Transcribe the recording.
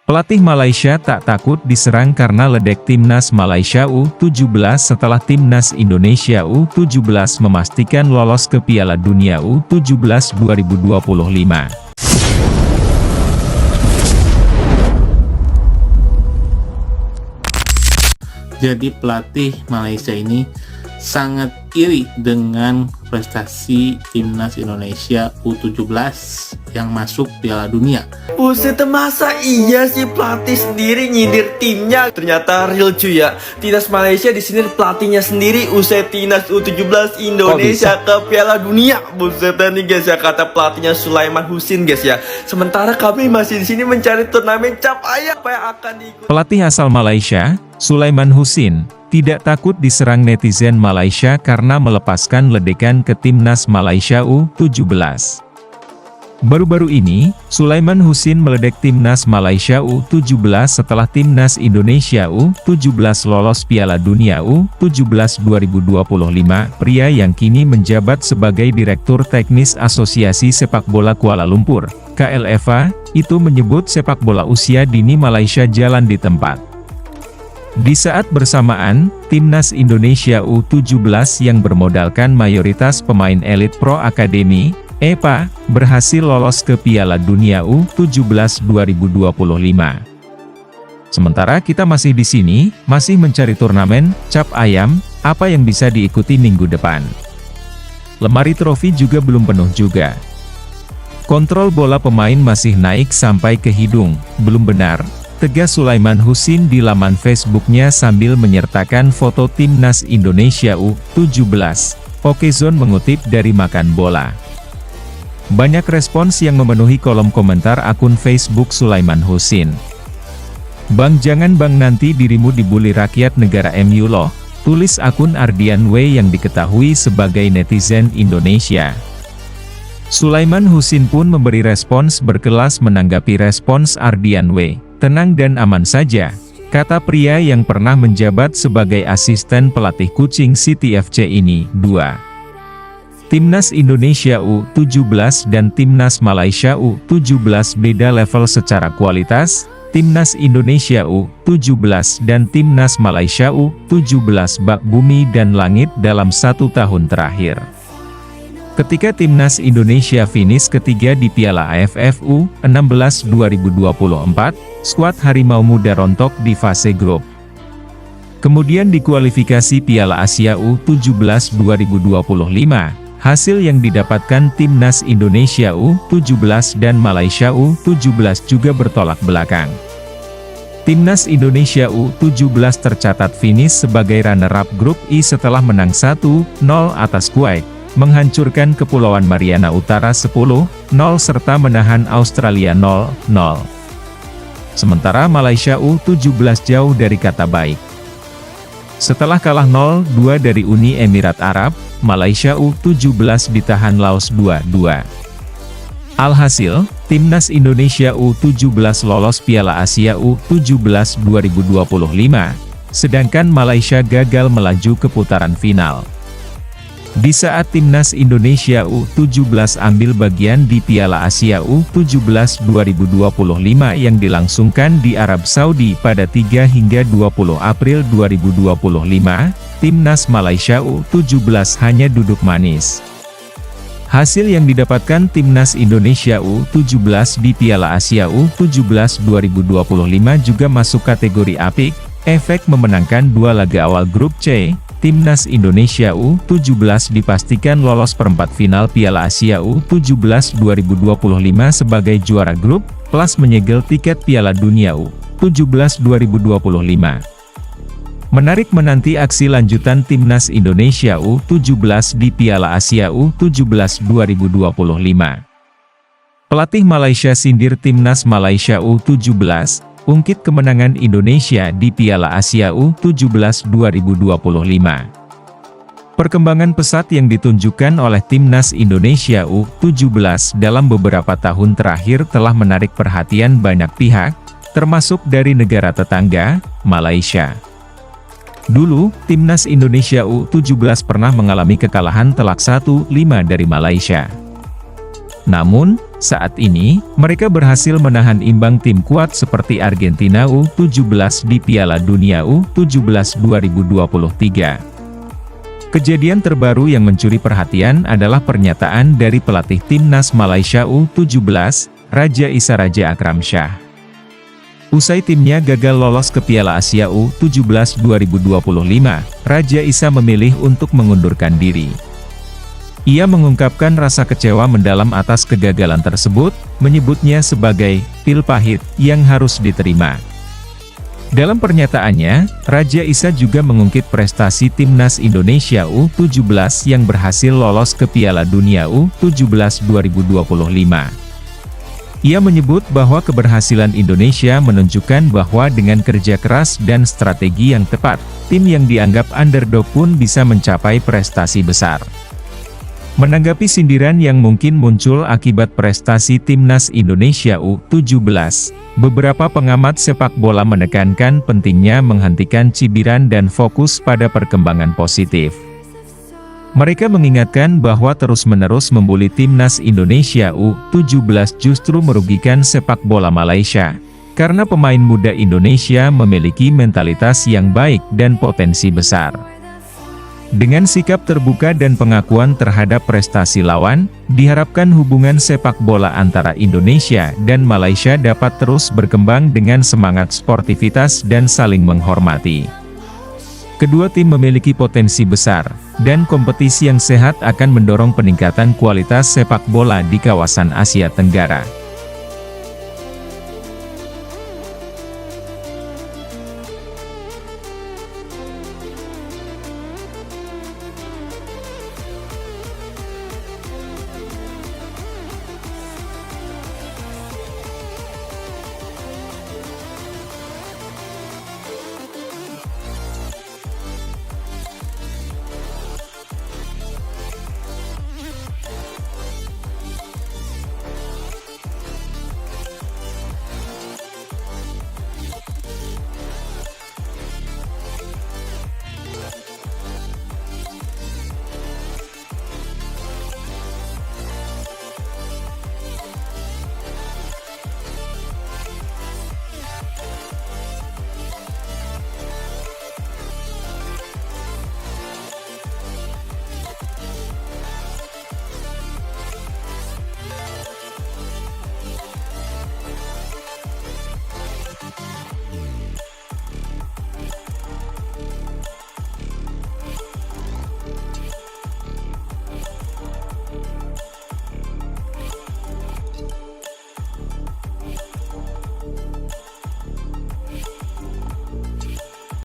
Pelatih Malaysia tak takut diserang karena ledek Timnas Malaysia U17 setelah Timnas Indonesia U17 memastikan lolos ke Piala Dunia U17 2025. Jadi pelatih Malaysia ini sangat iri dengan prestasi Timnas Indonesia U17 yang masuk Piala Dunia. Buset, masa iya sih pelatih sendiri nyindir timnya? Ternyata real cuy ya. Timnas Malaysia di sini pelatihnya sendiri usai Timnas U17 Indonesia ke Piala Dunia. Buset nih guys ya, kata pelatihnya Sulaiman Husin guys ya. Sementara kami masih di sini mencari turnamen cap ayam apa yang akan diikuti. Pelatih asal Malaysia, Sulaiman Husin, tidak takut diserang netizen Malaysia karena melepaskan ledekan ke Timnas Malaysia U17. Baru-baru ini, Sulaiman Husin meledek Timnas Malaysia U17 setelah Timnas Indonesia U17 lolos Piala Dunia U17 2025. Pria yang kini menjabat sebagai Direktur Teknis Asosiasi Sepak Bola Kuala Lumpur, KLFA, itu menyebut sepak bola usia dini Malaysia jalan di tempat. Di saat bersamaan, Timnas Indonesia U17 yang bermodalkan mayoritas pemain elit Pro Academy, EPA, berhasil lolos ke Piala Dunia U17 2025. Sementara kita masih di sini, masih mencari turnamen cap ayam, apa yang bisa diikuti minggu depan. Lemari trofi juga belum penuh juga. Kontrol bola pemain masih naik sampai ke hidung, belum benar, tegas Sulaiman Husin di laman Facebooknya sambil menyertakan foto Timnas Indonesia U17. Okezone mengutip dari Makan Bola. Banyak respons yang memenuhi kolom komentar akun Facebook Sulaiman Husin. "Bang, jangan bang, nanti dirimu dibully rakyat negara MU loh," tulis akun Ardian W yang diketahui sebagai netizen Indonesia. Sulaiman Husin pun memberi respons berkelas menanggapi respons Ardian W. "Tenang dan aman saja," kata pria yang pernah menjabat sebagai asisten pelatih kucing City FC ini. 2. Timnas Indonesia U17 dan Timnas Malaysia U17 beda level secara kualitas. Timnas Indonesia U17 dan Timnas Malaysia U17 bak bumi dan langit dalam 1 tahun terakhir. Ketika Timnas Indonesia finish ketiga di Piala AFF U16 2024, skuad Harimau Muda rontok di fase grup. Kemudian di kualifikasi Piala Asia U17 2025, hasil yang didapatkan Timnas Indonesia U17 dan Malaysia U17 juga bertolak belakang. Timnas Indonesia U17 tercatat finish sebagai runner-up grup I setelah menang 1-0 atas Kuwait, menghancurkan Kepulauan Mariana Utara 10-0 serta menahan Australia 0-0. Sementara Malaysia U17 jauh dari kata baik. Setelah kalah 0-2 dari Uni Emirat Arab, Malaysia U17 ditahan Laos 2-2. Alhasil, Timnas Indonesia U17 lolos Piala Asia U17 2025, sedangkan Malaysia gagal melaju ke putaran final. Di saat Timnas Indonesia U17 ambil bagian di Piala Asia U17 2025 yang dilangsungkan di Arab Saudi pada 3 hingga 20 April 2025, Timnas Malaysia U17 hanya duduk manis. Hasil yang didapatkan Timnas Indonesia U17 di Piala Asia U17 2025 juga masuk kategori apik, efek memenangkan 2 laga awal grup C. Timnas Indonesia U17 dipastikan lolos perempat final Piala Asia U17 2025 sebagai juara grup, plus menyegel tiket Piala Dunia U17 2025. Menarik menanti aksi lanjutan Timnas Indonesia U17 di Piala Asia U17 2025. Pelatih Malaysia sindir Timnas Malaysia U17, ungkit kemenangan Indonesia di Piala Asia U17 2025. Perkembangan pesat yang ditunjukkan oleh Timnas Indonesia U17 dalam beberapa tahun terakhir telah menarik perhatian banyak pihak, termasuk dari negara tetangga, Malaysia. Dulu, Timnas Indonesia U17 pernah mengalami kekalahan telak 1-5 dari Malaysia. Namun, saat ini, mereka berhasil menahan imbang tim kuat seperti Argentina U17 di Piala Dunia U17 2023. Kejadian terbaru yang mencuri perhatian adalah pernyataan dari pelatih timnas Malaysia U17, Raja Isa Raja Akramsyah. Usai timnya gagal lolos ke Piala Asia U17 2025, Raja Isa memilih untuk mengundurkan diri. Ia mengungkapkan rasa kecewa mendalam atas kegagalan tersebut, menyebutnya sebagai "pil pahit" yang harus diterima. Dalam pernyataannya, Raja Isa juga mengungkit prestasi timnas Indonesia U17 yang berhasil lolos ke Piala Dunia U17 2025. Ia menyebut bahwa keberhasilan Indonesia menunjukkan bahwa dengan kerja keras dan strategi yang tepat, tim yang dianggap underdog pun bisa mencapai prestasi besar. Menanggapi sindiran yang mungkin muncul akibat prestasi timnas Indonesia U17, beberapa pengamat sepak bola menekankan pentingnya menghentikan cibiran dan fokus pada perkembangan positif. Mereka mengingatkan bahwa terus-menerus membuli timnas Indonesia U17 justru merugikan sepak bola Malaysia, karena pemain muda Indonesia memiliki mentalitas yang baik dan potensi besar. Dengan sikap terbuka dan pengakuan terhadap prestasi lawan, diharapkan hubungan sepak bola antara Indonesia dan Malaysia dapat terus berkembang dengan semangat sportivitas dan saling menghormati. Kedua tim memiliki potensi besar, dan kompetisi yang sehat akan mendorong peningkatan kualitas sepak bola di kawasan Asia Tenggara.